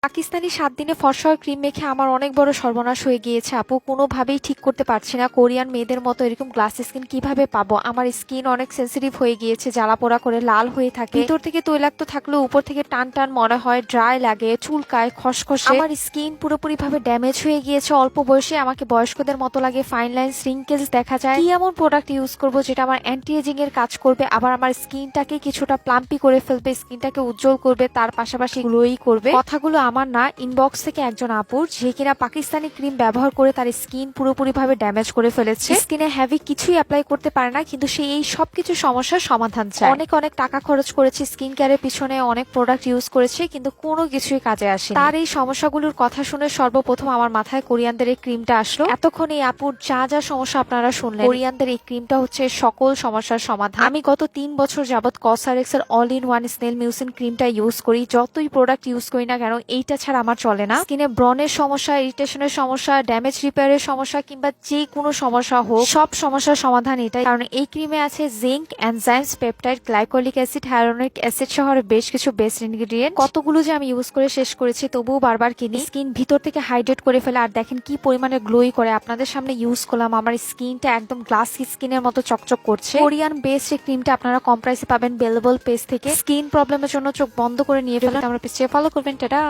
পাকিস্তানি 7 দিনে ফর্সা ক্রিম মেখে আমার অনেক বড় সর্বনাশ হয়ে গিয়েছে আপু। কোনোভাবেই ঠিক করতে পারছি না। কোরিয়ান মেয়েদের মতো এরকম গ্লাস স্কিন কিভাবে পাবো? আমার স্কিন অনেক সেন্সিটিভ হয়ে গিয়েছে, জ্বালা পোড়া করে লাল হয়ে থাকে। ভিতর থেকে তৈলাক্ত থাকলেও উপর থেকে টান টান মনে হয়, ড্রাই লাগে, চুলকায়, খসখসে। আমার স্কিন পুরোপুরি ভাবে ড্যামেজ হয়ে গিয়েছে। অল্প বয়সে আমাকে বয়স্কদের মতো লাগে, ফাইন লাইন্স, রিঙ্কেলস দেখা যায়। কি এমন প্রোডাক্ট ইউজ করবো যেটা আমার অ্যান্টি এজিং এর কাজ করবে, আবার আমার স্কিনটাকে কিছুটা প্লাম্পি করে ফেলবে, স্কিনটাকে উজ্জ্বল করবে, তার পাশাপাশি গ্লোই করবে? কথাগুলো আমার না, ইনবক্স থেকে একজন আপুর, যে কিনা পাকিস্তানি ক্রিম ব্যবহার করে তার স্কিন পুরোপুরি ভাবে ড্যামেজ করে ফেলেছে। স্কিনে হেভি কিছুই অ্যাপ্লাই করতে পারে না, কিন্তু সে এই সবকিছু সমস্যার সমাধান চায়। অনেক অনেক টাকা খরচ করেছে স্কিন কেয়ারের পিছনে, অনেক প্রোডাক্ট ইউজ করেছে, কিন্তু কোনো কিছুই কাজে আসে। তার এই সমস্যাগুলোর কথা শুনে সর্বপ্রথম আমার মাথায় কোরিয়ানদের এই ক্রিমটা আসলো। এতক্ষণ এই আপুর যা যা সমস্যা আপনারা শুনলেন, কোরিয়ানদের এই ক্রিমটা হচ্ছে সকল সমস্যার সমাধান। আমি গত 3 বছর যাবত কসরেক্স এর all in one snail mucin ক্রিমটা ইউজ করি। যতই প্রোডাক্ট ইউজ করি না কেন, এইটা ছাড়া আমার চলে না। স্কিনে ব্রনের সমস্যা, ইরিটেশনের সমস্যা, ড্যামেজ রিপেয়ারের সমস্যা, কিংবা যে কোনো সমস্যা হোক, সব সমস্যার সমাধান এটাই। কারণ এই ক্রিমে আছে zinc, enzymes, peptide, glycolic acid, hyaluronic acid সহ বেশ কিছু বেস্ট ইনগ্রেডিয়েন্ট। কতগুলো যে আমি ইউজ করে শেষ করেছি, তবুও বারবার কিনি। স্কিন ভিতর থেকে হাইড্রেট করে ফেলে, আর দেখেন কি পরিমাণে গ্লোই করে। আপনাদের সামনে ইউজ করলাম, আমার স্কিনটা একদম গ্লাসি স্কিনের মতো চকচক করছে। কোরিয়ান বেস্ট এই ক্রিমটা আপনারা কম প্রাইসে পাবেন বেলেবল পেজ থেকে। স্কিন প্রবলেমের জন্য চোখ বন্ধ করে নিয়ে ফেলেন। আমরা পেজে ফলো করবেন। টাটা।